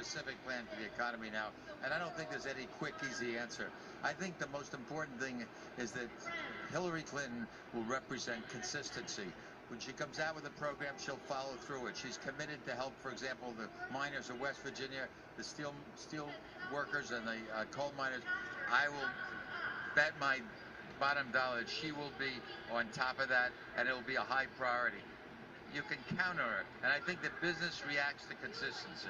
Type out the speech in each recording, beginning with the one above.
specific plan for the economy now, and I don't think there's any quick, easy answer. I think the most important thing is that Hillary Clinton will represent consistency. When she comes out with a program, she'll follow through it. She's committed to help, for example, the miners of West Virginia, the steel workers and the coal miners. I will bet my bottom dollar that she will be on top of that, and it will be a high priority. You can count on her, and I think that business reacts to consistency.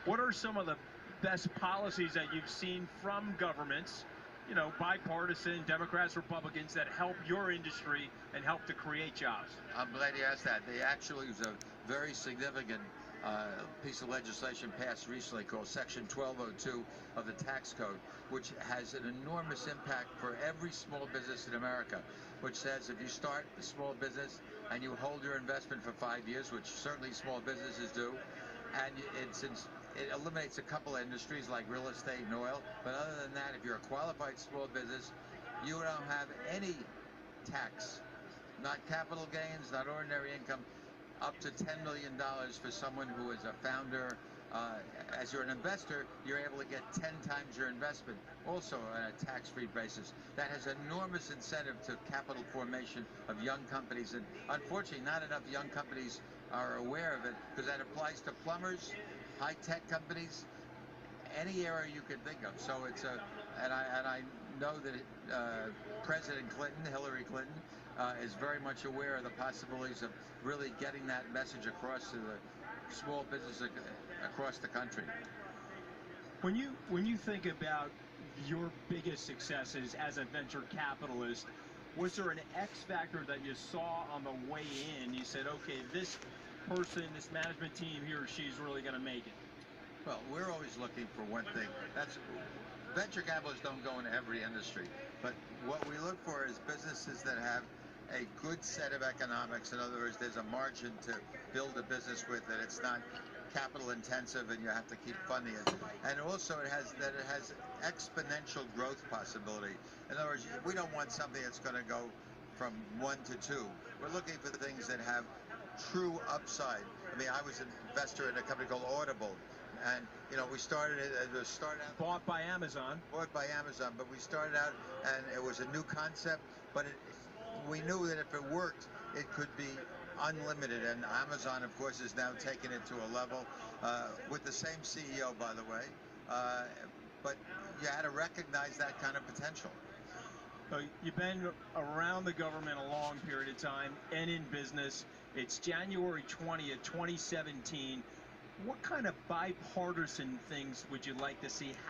What are some of the best policies that you've seen from governments, you know, bipartisan, Democrats, Republicans, that help your industry and help to create jobs? I'm glad you asked that. They actually was a very significant piece of legislation passed recently called Section 1202 of the tax code, which has an enormous impact for every small business in America, which says if you start a small business and you hold your investment for 5 years, which certainly small businesses do, and it eliminates a couple of industries like real estate and oil, but other than that, if you're a qualified small business, you don't have any tax, not capital gains, not ordinary income, up to $10 million for someone who is a founder. As you're an investor, you're able to get 10 times your investment, also on a tax-free basis. That has enormous incentive to capital formation of young companies, and unfortunately, not enough young companies are aware of it, because that applies to plumbers, high-tech companies, any area you can think of. So it's and I know that President Clinton, Hillary Clinton, is very much aware of the possibilities of really getting that message across to the small business across the country. When you think about your biggest successes as a venture capitalist, was there an X factor that you saw on the way in? You said, okay, this person, this management team, he or she's really going to make it. Well, we're always looking for one thing. That's venture capitalists don't go into every industry, but what we look for is businesses that have a good set of economics. In other words, there's a margin to build a business with, and it's not capital intensive and you have to keep funding it. And also it has exponential growth possibility. In other words, we don't want something that's going to go from 1 to 2. We're looking for things that have true upside. I mean, I was an investor in a company called Audible, and you know, we started out bought by Amazon, but we started out and it was a new concept, but we knew that if it worked, it could be unlimited, and Amazon, of course, is now taking it to a level with the same CEO, by the way, but you had to recognize that kind of potential. You've been around the government a long period of time and in business. It's January 20th, 2017. What kind of bipartisan things would you like to see happen?